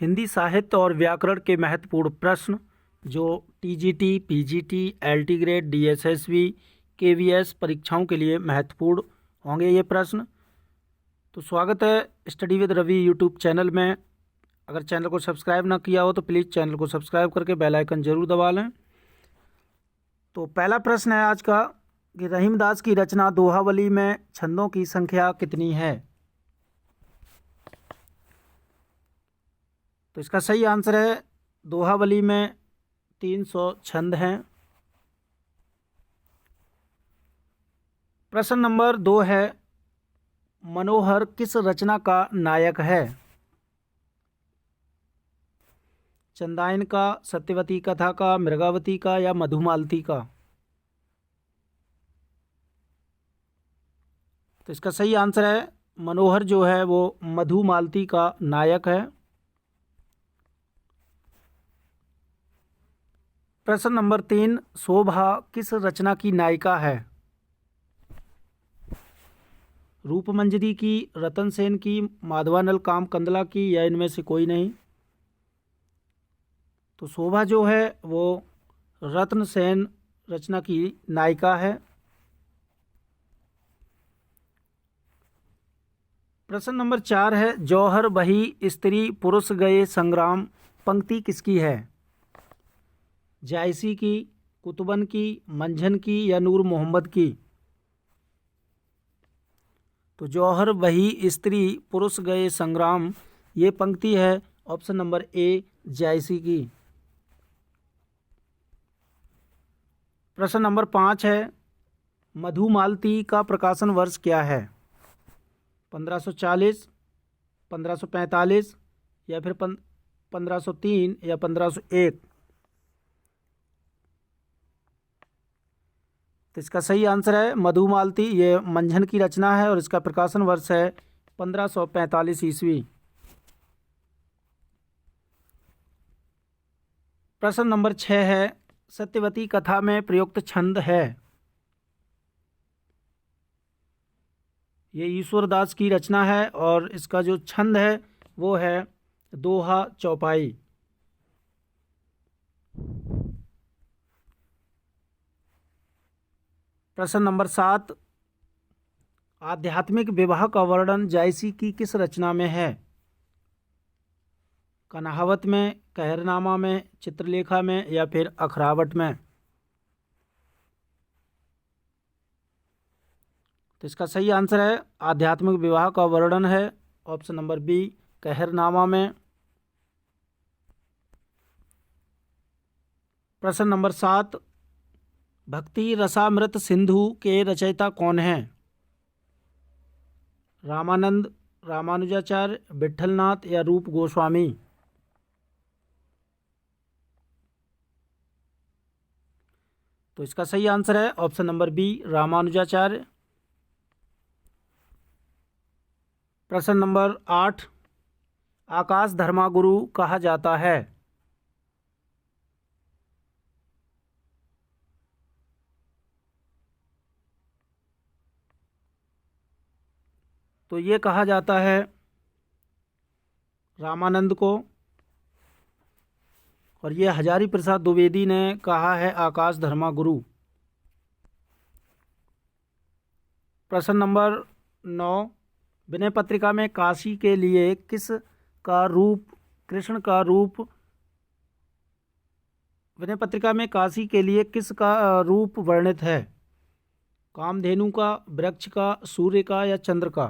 हिंदी साहित्य और व्याकरण के महत्वपूर्ण प्रश्न जो TGT, PGT, LT grade, DSSB, KVS परीक्षाओं के लिए महत्वपूर्ण होंगे ये प्रश्न। तो स्वागत है study with Ravi YouTube channel में। अगर चैनल को सब्सक्राइब ना किया हो तो प्लीज़ चैनल को सब्सक्राइब करके बेल आइकन जरूर दबा लें। तो पहला प्रश्न है आज का कि रहीमदास की रचना दोहावली में छंदों की संख्या कितनी है। तो इसका सही आंसर है दोहावली में 300 छंद हैं। प्रश्न नंबर 2 है मनोहर किस रचना का नायक है। चंदायन का, सत्यवती कथा का, मृगावती का या मधुमालती का। तो इसका सही आंसर है मनोहर जो है वो मधुमालती का नायक है। प्रश्न नंबर 3 शोभा किस रचना की नायिका है। रूपमंजरी की, रतन सेन की, माधवानल कामकंदला की या इनमें से कोई नहीं। तो शोभा जो है वो रत्न सेन रचना की नायिका है। प्रश्न नंबर 4 है जौहर बही स्त्री पुरुष गए संग्राम पंक्ति किसकी है। जायसी की, कुतुबन की, मंझन की या नूर मोहम्मद की। तो जौहर बही स्त्री पुरुष गए संग्राम ये पंक्ति है ऑप्शन नंबर ए जायसी की। प्रश्न नंबर 5 है मधुमालती का प्रकाशन वर्ष क्या है। 1540, 1545 या फिर 1503 या 1501। तो इसका सही आंसर है मधुमालती ये मंझन की रचना है और इसका प्रकाशन वर्ष है 1545 ईस्वी। प्रश्न नंबर 6 है सत्यवती कथा में प्रयुक्त छंद है। ये ईश्वरदास की रचना है और इसका जो छंद है वो है दोहा चौपाई। प्रश्न नंबर 7 आध्यात्मिक विवाह का वर्णन जायसी की किस रचना में है। कन्हावत में, कहरनामा में, चित्रलेखा में या फिर अखरावट में। तो इसका सही आंसर है आध्यात्मिक विवाह का वर्णन है ऑप्शन नंबर बी कहरनामा में। प्रश्न नंबर 7 भक्ति रसामृत सिंधु के रचयिता कौन हैं। रामानंद, रामानुजाचार्य, विट्ठलनाथ या रूप गोस्वामी। तो इसका सही आंसर है ऑप्शन नंबर बी रामानुजाचार्य। प्रश्न नंबर 8 आकाश धर्मागुरु कहा जाता है। तो ये कहा जाता है रामानंद को और ये हजारी प्रसाद द्विवेदी ने कहा है आकाश धर्मागुरु। प्रश्न नंबर 9 विनय पत्रिका में काशी के लिए किस का रूप कृष्ण का रूप विनय पत्रिका में काशी के लिए किस का रूप वर्णित है। कामधेनु का, वृक्ष का, सूर्य का या चंद्र का।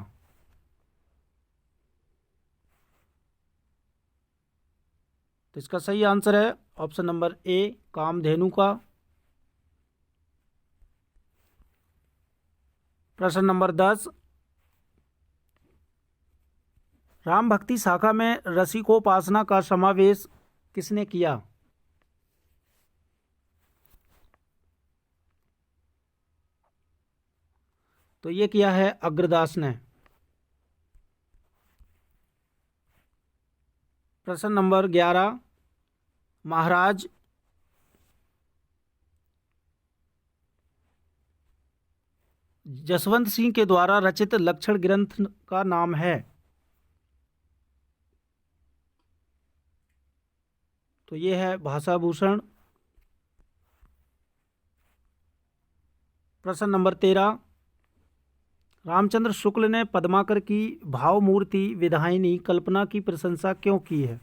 तो इसका सही आंसर है ऑप्शन नंबर ए कामधेनु का। प्रश्न नंबर 10 राम भक्ति शाखा में रसिकोपासना का समावेश किसने किया। तो ये किया है अग्रदास ने। प्रश्न नंबर 11 महाराज जसवंत सिंह के द्वारा रचित लक्षण ग्रंथ का नाम है। तो ये है भाषाभूषण। प्रश्न नंबर 13, रामचंद्र शुक्ल ने पद्माकर की भावमूर्ति विधायिनी कल्पना की प्रशंसा क्यों की है?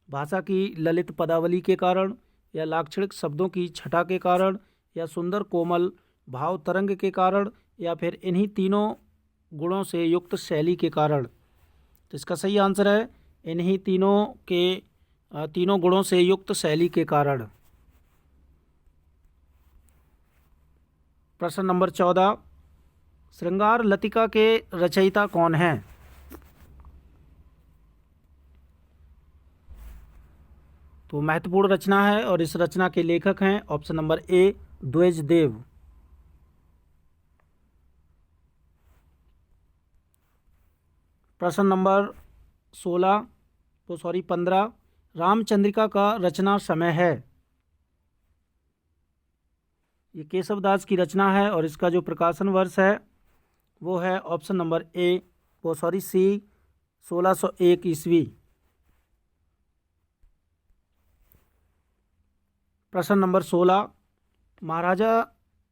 भाषा की ललित पदावली के कारण, या लाक्षणिक शब्दों की छटा के कारण, या सुंदर कोमल भाव तरंग के कारण, या फिर इन्हीं तीनों गुणों से युक्त शैली के कारण। तो इसका सही आंसर है इन्हीं तीनों गुणों से युक्त शैली के कारण। प्रश्न नंबर 14, श्रृंगार लतिका के रचयिता कौन हैं? तो महत्वपूर्ण रचना है और इस रचना के लेखक हैं ऑप्शन नंबर ए द्विजदेव। प्रश्न नंबर 15, रामचंद्रिका का रचना समय है। ये केशवदास की रचना है और इसका जो प्रकाशन वर्ष है वो है ऑप्शन नंबर सी 1601 ईस्वी। प्रश्न नंबर 16,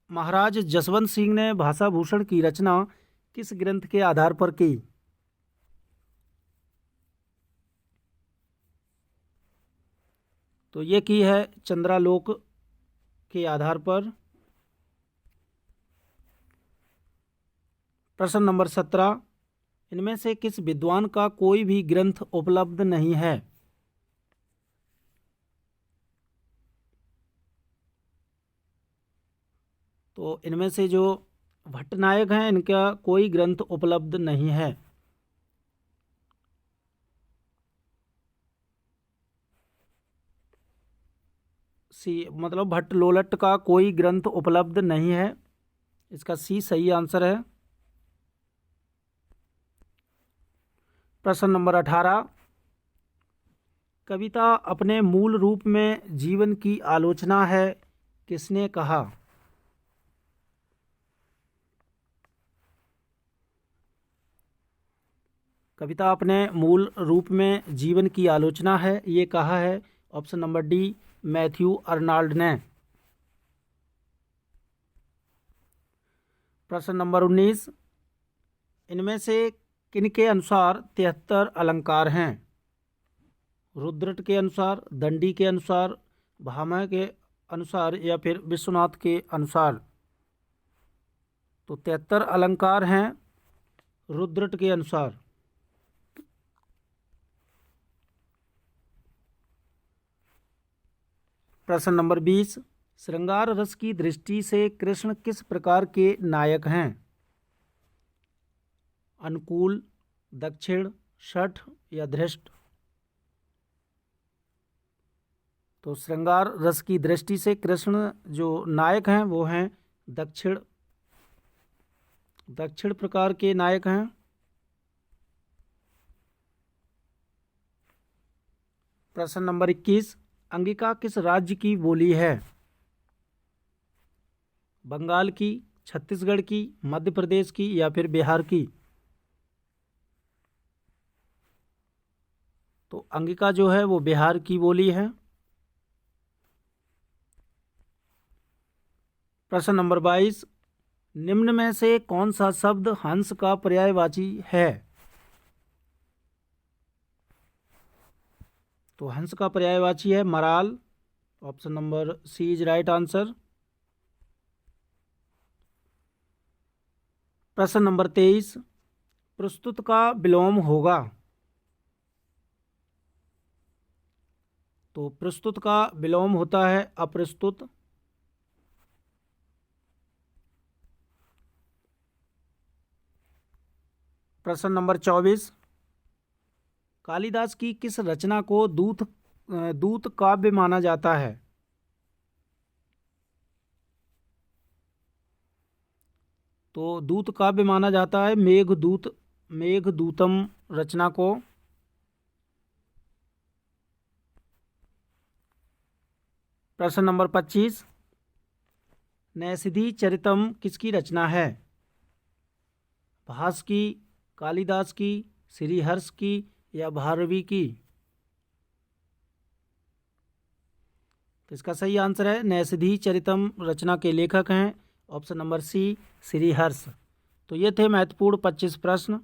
महाराज जसवंत सिंह ने भाषाभूषण की रचना किस ग्रंथ के आधार पर की? तो ये की है चंद्रालोक के आधार पर। प्रश्न नंबर 17, इनमें से किस विद्वान का कोई भी ग्रंथ उपलब्ध नहीं है? तो इनमें से जो भट्टनायक हैं इनका कोई ग्रंथ उपलब्ध नहीं है। मतलब भट्ट लोलट का कोई ग्रंथ उपलब्ध नहीं है। इसका सी सही आंसर है। प्रश्न नंबर 18, कविता अपने मूल रूप में जीवन की आलोचना है, किसने कहा? कविता अपने मूल रूप में जीवन की आलोचना है, ये कहा है option number D Matthew Arnold ने। प्रश्न नंबर 19, इनमें से किनके अनुसार 73 अलंकार हैं? रुद्रट के अनुसार, दंडी के अनुसार, भामह के अनुसार, या फिर विश्वनाथ के अनुसार? तो 73 अलंकार हैं रुद्रट के अनुसार। प्रश्न नंबर 20, श्रृंगार रस की दृष्टि से कृष्ण किस प्रकार के नायक हैं? अनुकूल, दक्षिण, शठ, या धृष्ट? तो श्रृंगार रस की दृष्टि से कृष्ण जो नायक हैं वो हैं दक्षिण प्रकार के नायक हैं। प्रश्न नंबर 21, अंगिका किस राज्य की बोली है? बंगाल की, छत्तीसगढ़ की, मध्य प्रदेश की, या फिर बिहार की? तो अंगिका जो है वो बिहार की बोली है। प्रश्न नंबर 22, निम्न में से कौन सा शब्द हंस का पर्यायवाची है? तो हंस का पर्यायवाची है मराल। Option number C is right answer. प्रश्न नंबर 23, प्रस्तुत का विलोम होगा? तो प्रस्तुत का विलोम होता है अप्रस्तुत। प्रश्न नंबर 24, कालिदास की किस रचना को दूत काव्य माना जाता है? तो दूत काव्य माना जाता है मेघदूतम रचना को। प्रश्न नंबर 25, नैषधि चरितम किसकी रचना है? भास की, कालिदास की, श्रीहर्ष की, या भारवी की? तो इसका सही आंसर है नैषधि चरितम रचना के लेखक हैं ऑप्शन नंबर सी श्रीहर्ष। तो ये थे महत्वपूर्ण 25 प्रश्न।